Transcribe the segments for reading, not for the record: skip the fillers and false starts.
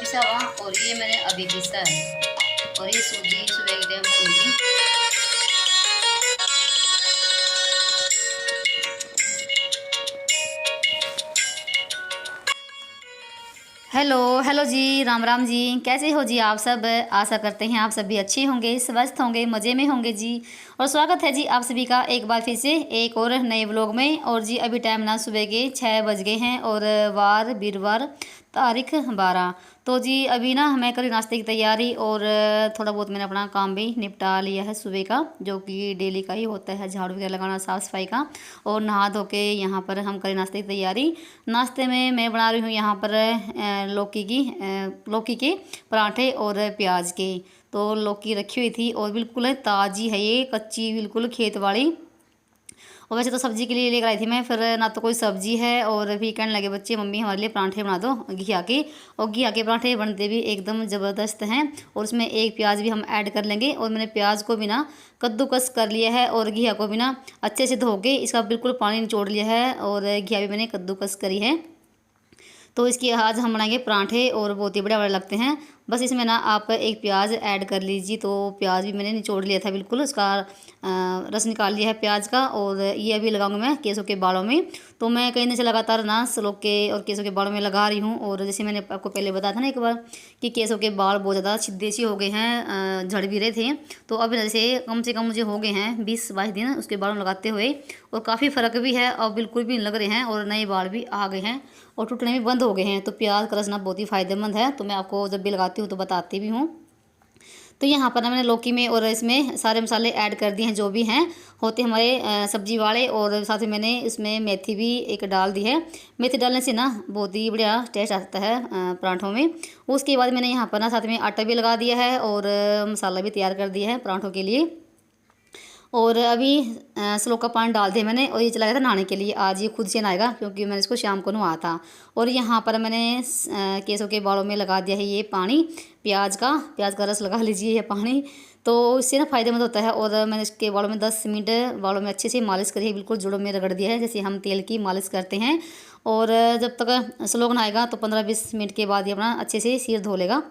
पिसा हुआ और ये मैंने अभी पीसा है। और ये सूजी सुबह के टाइम भून ली। हेलो हेलो जी, राम राम जी। कैसे हो जी आप सब? आशा करते हैं आप सभी अच्छे होंगे, स्वस्थ होंगे, मज़े में होंगे जी। और स्वागत है जी आप सभी का एक बार फिर से एक और नए व्लॉग में। और जी अभी टाइम ना सुबह के 6 बज गए हैं और वार वीरवार तारीख 12। तो जी अभी ना मैं करी नाश्ते की तैयारी और थोड़ा बहुत मैंने अपना काम भी निपटा लिया है सुबह का, जो कि डेली का ही होता है, झाड़ू वगैरह लगाना, साफ़ सफाई का। और नहा धो के यहाँ पर हम करें नाश्ते की तैयारी। नाश्ते में मैं बना रही हूँ यहाँ पर लौकी के पराठे और प्याज के। तो लौकी रखी हुई थी और बिल्कुल ताज़ी है, ये कच्ची बिल्कुल खेत वाली। और वैसे तो सब्ज़ी के लिए लेकर आई थी मैं, फिर ना तो कोई सब्ज़ी है और भी कहने लगे बच्चे मम्मी हमारे लिए पराठे बना दो घिया के। और घिया के पराठे बनते भी एकदम ज़बरदस्त हैं। और उसमें एक प्याज भी हम ऐड कर लेंगे। और मैंने प्याज को भी ना कद्दूकस कर लिया है और घिया को भी ना अच्छे से धो के इसका बिल्कुल पानी निचोड़ लिया है। और घिया भी मैंने कद्दूकस करी है। तो इसकी आज हम बनाएंगे पराठे और बहुत ही बढ़िया लगते हैं। बस इसमें ना आप एक प्याज ऐड कर लीजिए। तो प्याज भी मैंने निचोड़ लिया था, बिल्कुल उसका रस निकाल लिया है प्याज का। और ये अभी लगाऊंगी मैं केसों के बालों में। तो मैं कहीं से लगातार ना सलोक के और केसों के बालों में लगा रही हूँ। और जैसे मैंने आपको पहले बताया था ना एक बार कि केसों के बाल बहुत ज़्यादा सीधे से हो गए हैं, झड़ भी रहे थे। तो अब जैसे कम से कम मुझे हो गए हैं 20-22 दिन उसके बालों में लगाते हुए। और काफ़ी फ़र्क भी है, अब बिल्कुल भी नहीं लग रहे हैं और नए बाल भी आ गए हैं और टूटने भी बंद हो गए हैं। तो प्याज का रसना बहुत ही फ़ायदेमंद है, तो मैं आपको जब भी लगाती हूँ तो बताती भी हूँ। तो यहाँ पर ना मैंने लौकी में और इसमें सारे मसाले ऐड कर दिए हैं जो भी हैं होते हमारे सब्जी वाले। और साथ ही मैंने इसमें मेथी भी एक डाल दी है। मेथी डालने से ना बहुत ही बढ़िया टेस्ट आता है पराठों में। उसके बाद मैंने यहाँ पर ना साथ में आटा भी लगा दिया है और मसाला भी तैयार कर दिया है पराठों के लिए। और अभी सलोक का पानी डाल दिया मैंने और ये चला गया था नहाने के लिए। आज ये खुद से नहाएगा क्योंकि मैंने इसको शाम को नहाया था। और यहाँ पर मैंने केसों के बालों में लगा दिया है ये पानी प्याज का रस लगा लीजिए ये पानी। तो इससे ना फ़ायदेमंद होता है। और मैंने इसके बालों में 10 मिनट बालों में अच्छे से मालिश करी है, बिल्कुल जोड़ों में रगड़ दिया है जैसे हम तेल की मालिश करते हैं। और जब तक सलोक नहाएगा तो 15-20 मिनट के बाद ये अपना अच्छे से सिर धो लेगा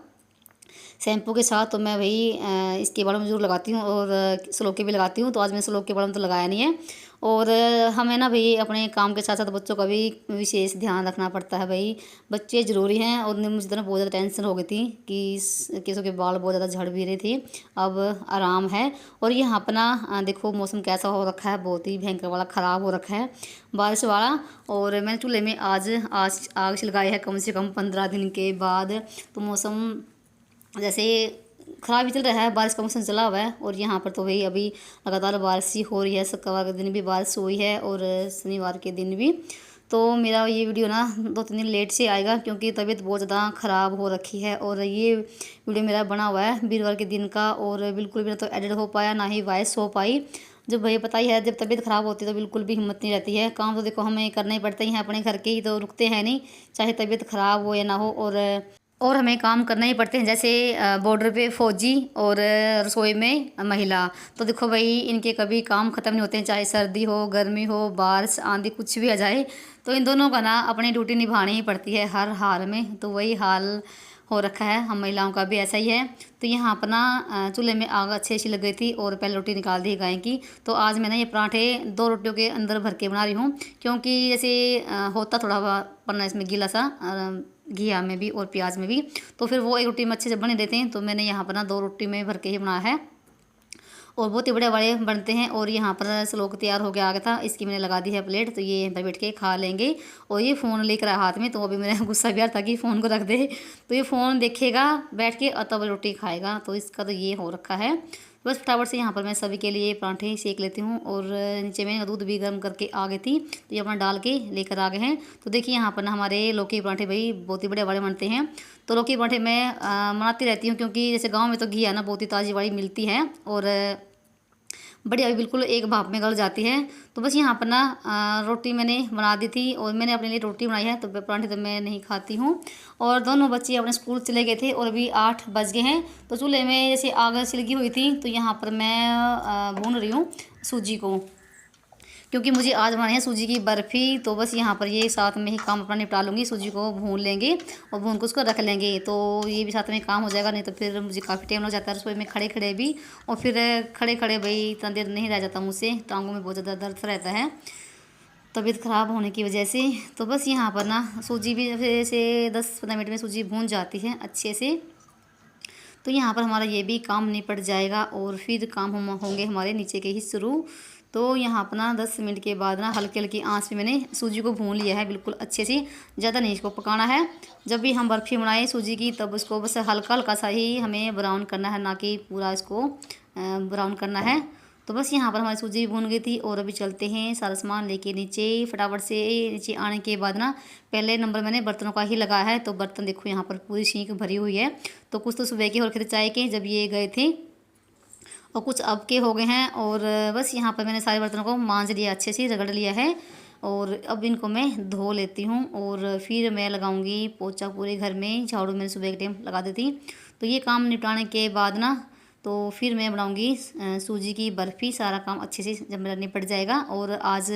शैम्पू के साथ। तो मैं वही इसके बालों में ज़रूर लगाती हूँ और सलोक के भी लगाती हूँ। तो आज मैं सलोक के बालों में तो लगाया नहीं है। और हमें ना भाई अपने काम के साथ साथ बच्चों का भी विशेष ध्यान रखना पड़ता है भाई। बच्चे ज़रूरी हैं। और मुझे तो ना बहुत ज़्यादा टेंशन हो गई थी कि केसों के बाल बहुत ज़्यादा झड़ भी रहे थे, अब आराम है। और यहाँ अपना देखो मौसम कैसा हो रखा है, बहुत ही भयंकर वाला ख़राब हो रखा है, बारिश वाला। और मैंने चूल्हे में आज आग लगाई है कम से कम 15 दिन के बाद। तो मौसम जैसे ख़राब ही चल रहा है, बारिश का मौसम चला हुआ है। और यहाँ पर तो भाई अभी लगातार बारिश ही हो रही है, शुक्रवार के दिन भी बारिश हुई है और शनिवार के दिन भी। तो मेरा ये वीडियो ना 2-3 दिन लेट से आएगा क्योंकि तबीयत बहुत ज़्यादा ख़राब हो रखी है। और ये वीडियो मेरा बना हुआ है वीरवार के दिन का और बिल्कुल भी ना तो एडिट हो पाया ना ही वॉइस हो पाई। जब भाई पता ही है जब तबीयत ख़राब होती है तो बिल्कुल भी हिम्मत नहीं रहती है। काम तो देखो हमें करना ही पड़ता ही है, अपने घर के ही तो रुकते हैं नहीं, चाहे तबीयत ख़राब हो या ना हो। और हमें काम करना ही पड़ते हैं, जैसे बॉर्डर पे फौजी और रसोई में महिला। तो देखो भाई इनके कभी काम ख़त्म नहीं होते हैं, चाहे सर्दी हो, गर्मी हो, बारिश आंधी कुछ भी आ जाए। तो इन दोनों का ना अपनी ड्यूटी निभानी ही पड़ती है हर हाल में। तो वही हाल हो रखा है, हम महिलाओं का भी ऐसा ही है। तो यहाँ अपना चूल्हे में आग अच्छी लग गई थी और पहले रोटी निकाल दी गाय की। तो आज मैं ना ये पराठे 2 रोटियों के अंदर भर के बना रही हूँ क्योंकि जैसे होता थोड़ा पन्ना इसमें गीला सा घिया में भी और प्याज में भी। तो फिर वो एक रोटी में अच्छे से बने देते हैं। तो मैंने यहाँ पर ना 2 रोटी में भर के ही बनाया है और बहुत ही बड़े बड़े बनते हैं। और यहाँ पर सलोक तैयार हो गया आ गया था, इसकी मैंने लगा दी है प्लेट। तो ये यहाँ पर बैठ के खा लेंगे। और ये फ़ोन लेकर आया हाथ में, तो अभी मेरा गुस्सा भी आ रहा था कि फ़ोन को रख दे। तो ये फ़ोन देखेगा बैठ के और तब रोटी खाएगा। तो इसका तो ये हो रखा है। बस फटाफट से यहाँ पर मैं सभी के लिए पराठे सेक लेती हूँ। और नीचे में दूध भी गर्म करके आ गई थी, तो ये अपना डाल के लेकर आ गए हैं। तो देखिए यहाँ पर ना हमारे लौकी पराठे भाई बहुत ही बड़े बड़े बनते हैं। तो लौकी पराठे मैं बनाती रहती हूँ क्योंकि जैसे गाँव में तो घी है ना बहुत ही ताज़ी वाली मिलती है और बढ़िया बिल्कुल एक भाप में गल जाती है। तो बस यहाँ पर ना रोटी मैंने बना दी थी और मैंने अपने लिए रोटी बनाई है। तो पराठे तो मैं नहीं खाती हूँ। और दोनों बच्चे अपने स्कूल चले गए थे और अभी 8 बज गए हैं। तो चूल्हे में जैसे आग सिलगी हुई थी, तो यहाँ पर मैं भून रही हूँ सूजी को। क्योंकि मुझे आज बनानी है सूजी की बर्फ़ी। तो बस यहाँ पर ये साथ में ही काम अपना निपटा लूँगी। सूजी को भून लेंगे और भून को उसको रख लेंगे, तो ये भी साथ में काम हो जाएगा। नहीं तो फिर मुझे काफ़ी टाइम लग जाता है रसोई में खड़े खड़े भी, और फिर खड़े खड़े भाई इतना देर नहीं रह जाता मुझसे, टांगों में बहुत ज़्यादा दर्द रहता है तबीयत ख़राब होने की वजह से। तो बस यहाँ पर ना सूजी भी से 10-15 मिनट में सूजी भून जाती है अच्छे से। तो यहाँ पर हमारा ये भी काम निपट जाएगा और फिर काम हम होंगे हमारे नीचे के ही शुरू। तो यहाँ पर ना 10 मिनट के बाद ना हल्की हल्की आंच पे मैंने सूजी को भून लिया है बिल्कुल अच्छे से। ज़्यादा नहीं इसको पकाना है। जब भी हम बर्फ़ी बनाए सूजी की तब उसको बस हल्का हल्का सा ही हमें ब्राउन करना है, ना कि पूरा इसको ब्राउन करना है। तो बस यहाँ पर हमारी सूजी भून गई थी और अभी चलते हैं सारा सामान लेके नीचे। फटाफट से नीचे आने के बाद ना पहले नंबर मैंने बर्तनों का ही लगाया है। तो बर्तन देखो यहाँ पर पूरी सींक भरी हुई है। तो कुछ तो सुबह के और थे चाय के जब ये गए थे, और कुछ अब के हो गए हैं। और बस यहाँ पर मैंने सारे बर्तनों को मांज लिया, अच्छे से रगड़ लिया है। और अब इनको मैं धो लेती हूँ और फिर मैं लगाऊंगी पोछा पूरे घर में। झाड़ू मैंने सुबह के टाइम लगा देती। तो ये काम निपटाने के बाद ना तो फिर मैं बनाऊंगी सूजी की बर्फ़ी। सारा काम अच्छे से जब मेरा निपट जाएगा। और आज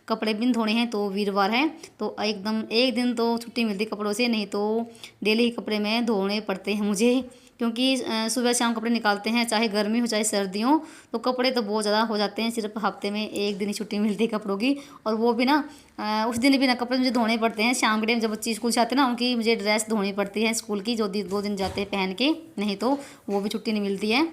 कपड़े भी धोने हैं, तो वीरवार है तो एकदम एक दिन तो छुट्टी मिलती कपड़ों से, नहीं तो डेली ही कपड़े में धोने पड़ते हैं मुझे। क्योंकि सुबह शाम कपड़े निकालते हैं, चाहे गर्मी हो चाहे सर्दी हो, तो कपड़े तो बहुत ज़्यादा हो जाते हैं। सिर्फ हफ्ते में एक दिन ही छुट्टी मिलती है कपड़ों की, और वो भी ना उस दिन भी ना कपड़े मुझे धोने पड़ते हैं। शाम के टाइम जब बच्चे स्कूल से आते हैं ना, उनकी मुझे ड्रेस धोनी पड़ती है स्कूल की, जो 2 दिन जाते हैं पहन के, नहीं तो वो भी छुट्टी नहीं मिलती है।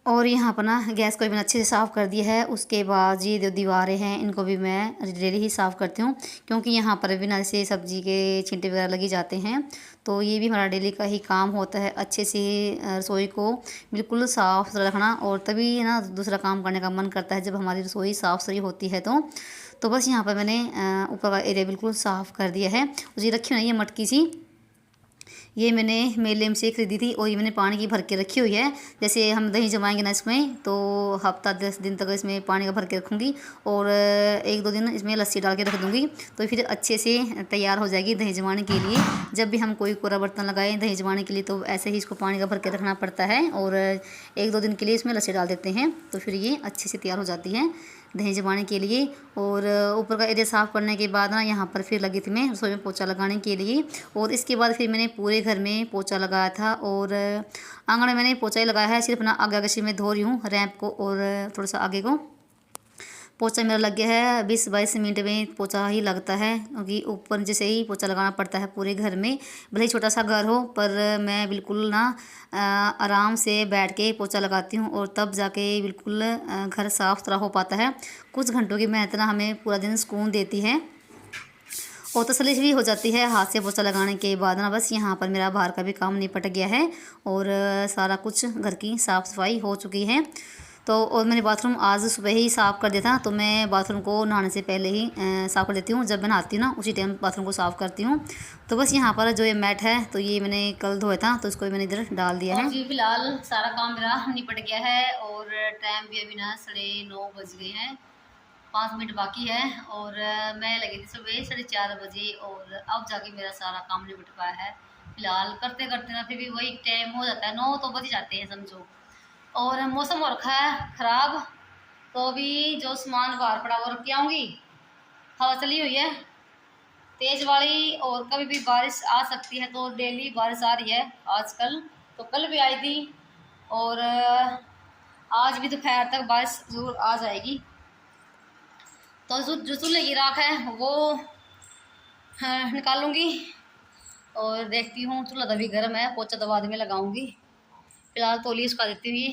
और यहाँ पर ना गैस को भी मैंने अच्छे से साफ़ कर दिया है। उसके बाद ये जो दीवारें हैं इनको भी मैं डेली ही साफ़ करती हूँ, क्योंकि यहाँ पर भी ना जैसे सब्ज़ी के छींटे वगैरह लगी जाते हैं। तो ये भी हमारा डेली का ही काम होता है, अच्छे से रसोई को बिल्कुल साफ़ सुथरा रखना। और तभी ना दूसरा काम करने का मन करता है जब हमारी रसोई साफ़ सुथरी होती है। तो बस यहाँ पर मैंने ऊपर का एरिया बिल्कुल साफ़ कर दिया है। मुझे रखी हुई है ये मटकी सी, ये मैंने मेले से खरीदी थी और ये मैंने पानी की भर के रखी हुई है। जैसे हम दही जमाएंगे ना इसमें, तो हफ्ता 10 दिन तक इसमें पानी का भर के रखूँगी और 1-2 दिन इसमें लस्सी डाल के रख दूँगी। तो फिर अच्छे से तैयार हो जाएगी दही जमाने के लिए। जब भी हम कोई कोरा बर्तन लगाएं दही जमाने के लिए, तो ऐसे ही इसको पानी का भर के रखना पड़ता है और 1-2 दिन के लिए इसमें लस्सी डाल देते हैं, तो फिर ये अच्छे से तैयार हो जाती है दही जमाने के लिए। और ऊपर का एरिया साफ़ करने के बाद ना यहाँ पर फिर लगी थी मैं रसोई में पोछा लगाने के लिए। और इसके बाद फिर मैंने पूरे घर में पोछा लगाया था और आंगन में मैंने पोछा ही लगाया है। सिर्फ ना आगे आगे से मैं धो रही हूँ रैंप को और थोड़ा सा आगे को। पोछा मेरा लग गया है 20-22 मिनट में पोछा ही लगता है, क्योंकि ऊपर नीचे से ही पोछा लगाना पड़ता है पूरे घर में। भले ही छोटा सा घर हो, पर मैं बिल्कुल ना आराम से बैठ के पोछा लगाती हूँ और तब जाके बिल्कुल घर साफ़ सुथरा हो पाता है। कुछ घंटों की मेहनत ना हमें पूरा दिन सुकून देती है और तसल्ली भी हो जाती है हाथ से पोछा लगाने के बाद ना। बस यहाँ पर मेरा बाहर का भी काम निपट गया है और सारा कुछ घर की साफ़ सफाई हो चुकी है। तो और मैंने बाथरूम आज सुबह ही साफ़ कर दिया था। तो मैं बाथरूम को नहाने से पहले ही साफ़ कर देती हूँ। जब मैं नहाती हूँ ना उसी टाइम बाथरूम को साफ़ करती हूँ। तो बस यहाँ पर जो ये मैट है तो ये मैंने कल धोया था, तो इसको मैंने इधर डाल दिया है। जी फिलहाल सारा काम मेरा निपट गया है और टाइम भी अभी ना 9:30 बज गए हैं, 5 मिनट बाकी है। और मैं लगी थी सुबह 4:30 बजे और अब जाके मेरा सारा काम निपट पाया है। फिलहाल करते करते ना फिर भी वही टाइम हो जाता है, 9 तो बज ही जाते हैं समझो। और मौसम हो रखा है ख़राब, तो अभी जो सामान बाहर पड़ा वो रख के आऊँगी। हवा चली हुई है तेज़ वाली और कभी भी बारिश आ सकती है, तो डेली बारिश आ रही है आजकल। तो कल भी आई थी और आज भी दोपहर तक बारिश ज़रूर आ जाएगी। तो जो चूल्हे की राख है वो निकालूंगी और देखती हूँ। चूल्हा तभी गर्म है, पोछा तो बाद में लगाऊंगी। फिलहाल तौली सुखा देती हूँ ये,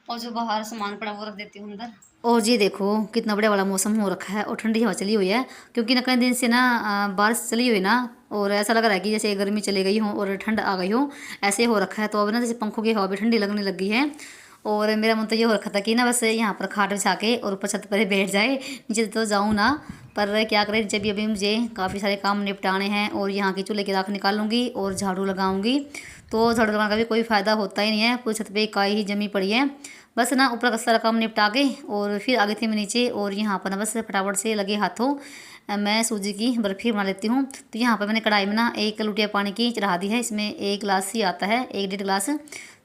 और जो बाहर सामान पड़ा वो रख देती हूँ अंदर। और ये देखो कितना बढ़िया वाला मौसम हो रखा है और ठंडी हवा चली हुई है, क्योंकि ना कई दिन से ना बारिश चली हुई ना, और ऐसा लग रहा है कि जैसे गर्मी चली गई हो और ठंड आ गई हो, ऐसे हो रखा है। तो अब ना जैसे पंखों की हवा भी ठंडी लगने लग गई है। और मेरा मन तो ये हो रखा था कि ना बस यहाँ पर खाट बिछा के और ऊपर छत पर बैठ जाए, नीचे तो जाऊँ ना, पर क्या करें जब अभी मुझे काफ़ी सारे काम निपटाने हैं। और यहाँ की चूल्हे की राख निकालूंगी और झाड़ू लगाऊंगी, तो झाड़ू लगाने का भी कोई फ़ायदा होता ही नहीं है, पूरी छत पे काई ही जमी पड़ी है। बस ना ऊपर का सारा काम निपटा के और फिर आगे थी मैं नीचे, और यहाँ पर ना बस फटाफट से लगे हाथों मैं सूजी की बर्फ़ी बना लेती हूँ। तो यहाँ पर मैंने कढ़ाई में ना 1 लोटिया पानी की चढ़ा दी है। इसमें 1 गिलास ही आता है, 1 डेढ़ गिलास।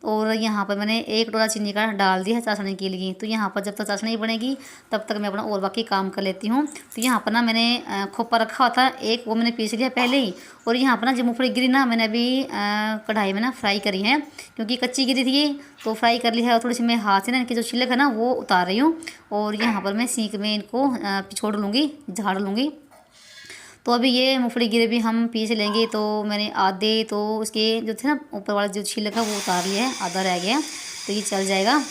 और यहाँ पर मैंने 1 कटोरा चीनी का डाल दिया है चाशनी के लिए। तो यहाँ पर जब तक चाशनी बनेगी तब तक मैं अपना और बाकी काम कर लेती हूँ। तो यहाँ पर ना मैंने खोपा रखा हुआ था एक, वो मैंने पीस लिया पहले ही। और यहाँ पर ना जो मूँगफली गिरी ना मैंने अभी कढ़ाई में ना फ्राई करी है, क्योंकि कच्ची गिरी थी ये, तो फ्राई कर ली है। और थोड़ी सी मैं हाथ से ना इनकी जो छिलक है ना वो उतार रही हूँ। और यहाँ पर मैं सीख में इनको छोड़ लूँगी, झाड़ लूँगी। तो अभी ये मूँगफली गिरी भी हम पीस लेंगे। तो मैंने आधे तो उसके जो थे ना ऊपर वाला जो छिलक है वो उतार लिया है, आधा रह गया, तो ये चल जाएगा।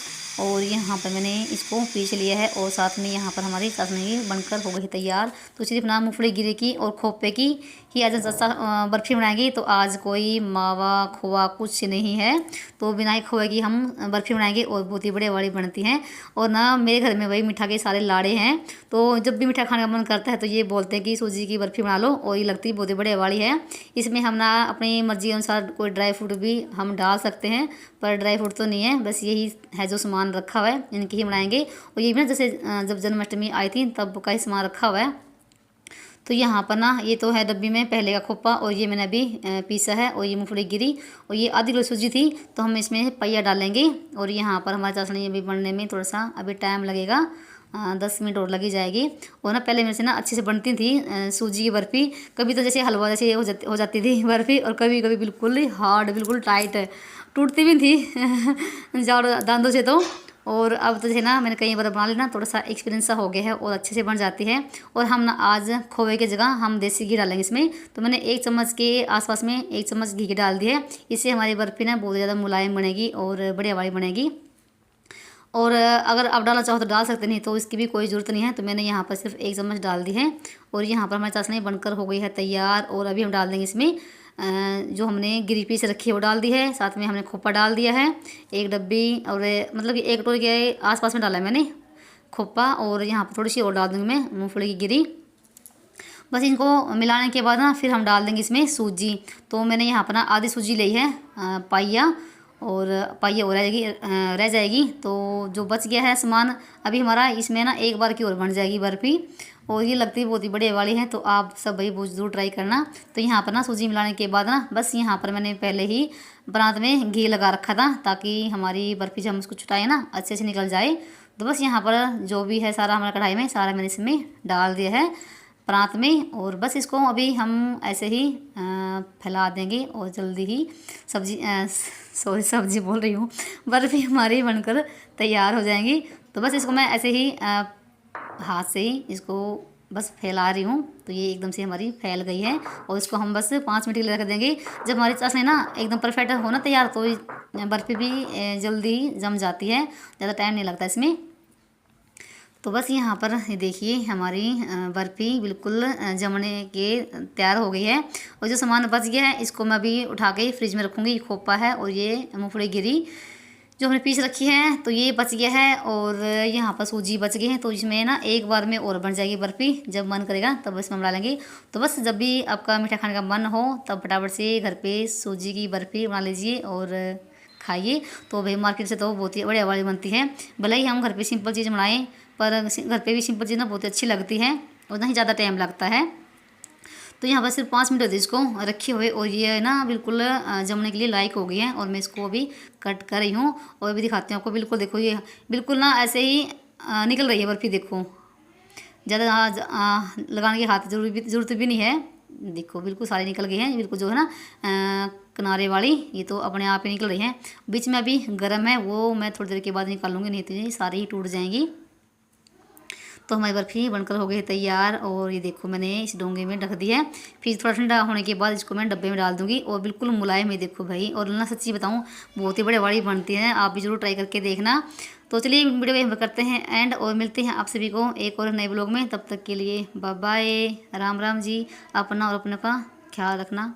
और यहाँ पर मैंने इसको पीस लिया है। और साथ में यहाँ पर हमारी चाशनी बनकर हो गई तैयार। तो सिर्फ ना मूँगफली गिरी की और खोपे की ही आज सस्ता बर्फ़ी बनाएंगे। तो आज कोई मावा खोआ कुछ नहीं है, तो बिना ही खोए की हम बर्फ़ी बनाएंगे और बहुत ही बढ़िया वाली बनती हैं। और ना मेरे घर में वही मीठा के सारे लाड़े हैं, तो जब भी मीठा खाने का मन करता है तो ये बोलते हैं कि सूजी की बर्फ़ी बना लो। और ये लगती बहुत ही बढ़िया वाली है। इसमें हम ना अपनी मर्ज़ी अनुसार कोई ड्राई फ्रूट भी हम डाल सकते हैं, पर ड्राई फ्रूट तो नहीं है, बस यही है जो सामान रखा हुआ है, इनकी ही बनाएंगे। और ये भी ना जैसे जब जन्माष्टमी आई थी तब का ही सामान रखा हुआ है। तो यहाँ पर ना ये तो है डब्बी में पहले का खोपा, और ये मैंने अभी पीसा है। और ये मूँगफली गिरी और ये आधी किलो सूजी थी, तो हम इसमें पहिया डालेंगे। और यहाँ पर हमारी चाशनी अभी बनने में थोड़ा सा अभी टाइम लगेगा, 10 मिनट और लगी जाएगी। और ना पहले मेरे से ना अच्छे से बनती थी सूजी की बर्फ़ी। कभी तो जैसे हलवा जैसे हो जाती थी बर्फ़ी, और कभी कभी बिल्कुल हार्ड, बिल्कुल टाइट, टूटती भी थी जाओ दांतों से। तो और अब तो जैसे ना मैंने कई बार बना ली ना, थोड़ा सा एक्सपीरियंस सा हो गया है और अच्छे से बन जाती है। और हम ना आज खोए की जगह हम देसी घी डालेंगे इसमें। तो मैंने 1 चम्मच के आसपास में 1 चम्मच घी डाल दी है। इससे हमारी बर्फ़ी ना बहुत ज़्यादा मुलायम बनेगी और बढ़िया वाली बनेगी। और अगर आप डालना चाहो तो डाल सकते, नहीं तो इसकी भी कोई ज़रूरत नहीं है। तो मैंने यहाँ पर सिर्फ 1 चम्मच डाल दी है। और यहाँ पर हमारी चाशनी बनकर हो गई है तैयार। और अभी हम डाल देंगे इसमें जो हमने गिरी पीस रखी है वो डाल दी है। साथ में हमने खोपा डाल दिया है 1 डब्बी, और मतलब कि 1 कटोरे के आसपास में डाला है मैंने खोपा। और यहाँ पर थोड़ी सी और डाल दूँगी मैं मूँगफली की गिरी। बस इनको मिलाने के बाद ना फिर हम डाल देंगे इसमें सूजी। तो मैंने यहाँ पर ना आधी सूजी ली है, पाइया, और पाइया और रह जाएगी। तो जो बच गया है सामान अभी हमारा, इसमें ना एक बार की और बन जाएगी बर्फ़ी। और ये लगती है बहुत ही बढ़िया वाली है, तो आप सब भाई बहुत ज़रूर ट्राई करना। तो यहाँ पर ना सूजी मिलाने के बाद ना बस यहाँ पर मैंने पहले ही परात में घी लगा रखा था, ताकि हमारी बर्फ़ी जब हम उसको छुटाएं ना अच्छे से निकल जाए। तो बस यहाँ पर जो भी है सारा हमारा कढ़ाई में सारा मैंने इसमें डाल दिया है परात में। और बस इसको अभी हम ऐसे ही फैला देंगे और जल्दी ही सब्जी बोल रही हूँ, बर्फ़ी हमारी बनकर तैयार हो जाएंगी। तो बस इसको मैं ऐसे ही हाथ से ही इसको बस फैला रही हूँ। तो ये एकदम से हमारी फैल गई है। और इसको हम बस 5 मिनट के लिए रख देंगे। जब हमारी चाशनी ना एकदम परफेक्ट होना तैयार, तो बर्फ़ी भी जल्दी जम जाती है, ज़्यादा टाइम नहीं लगता इसमें। तो बस यहाँ पर ये देखिए हमारी बर्फ़ी बिल्कुल जमने के तैयार हो गई है। और जो सामान बच गया है इसको मैं अभी उठा के फ्रिज में रखूँगी। खोपा है और ये मूँगफली गिरी जो हमने पीस रखी है, तो ये बच गया है। और यहाँ पर सूजी बच गई है, तो इसमें ना एक बार में और बन जाएगी बर्फ़ी। जब मन करेगा तब इसमें हम डालेंगे। तो बस जब भी आपका मीठा खाने का मन हो तब फटाफट से घर पे सूजी की बर्फ़ी बना लीजिए और खाइए। तो भाई मार्केट से तो बहुत ही बढ़िया वाली बनती है। भले ही हम घर पे सिंपल चीज़ बनाएं, पर घर पे भी सिंपल चीज़ ना बहुत अच्छी लगती है और ना ही ज़्यादा टाइम लगता है। तो यहाँ पर सिर्फ 5 मिनट होती है इसको रखे हुए। और ये ना बिल्कुल जमने के लिए लायक हो गई है। और मैं इसको अभी कट कर रही हूँ और अभी दिखाती हूँ आपको। बिल्कुल देखो ये बिल्कुल ना ऐसे ही निकल रही है बर्फ़ी। देखो ज़्यादा लगाने की हाथ ज़रूरत भी नहीं है। देखो बिल्कुल सारी निकल गई हैं, बिल्कुल जो है ना किनारे वाली, ये तो अपने आप ही निकल रही हैं। बीच में अभी गर्म है, वो मैं थोड़ी देर के बाद निकालूंगी, नहीं तो ये सारी ही टूट जाएंगी। तो हमारी बर्फ़ी बनकर हो गई तैयार। और ये देखो मैंने इस डोंगे में ढक दी है। फिर थोड़ा ठंडा होने के बाद इसको मैं डब्बे में डाल दूँगी। और बिल्कुल मुलायम है देखो भाई। और ना सच्ची बताऊँ बहुत ही बड़े बड़ी बनती है, आप भी ज़रूर ट्राई करके देखना। तो चलिए वीडियो में हम करते हैं एंड, और मिलते हैं आप सभी को एक और नए ब्लॉग में। तब तक के लिए बाय बाय, राम राम जी। अपना और अपने का ख्याल रखना।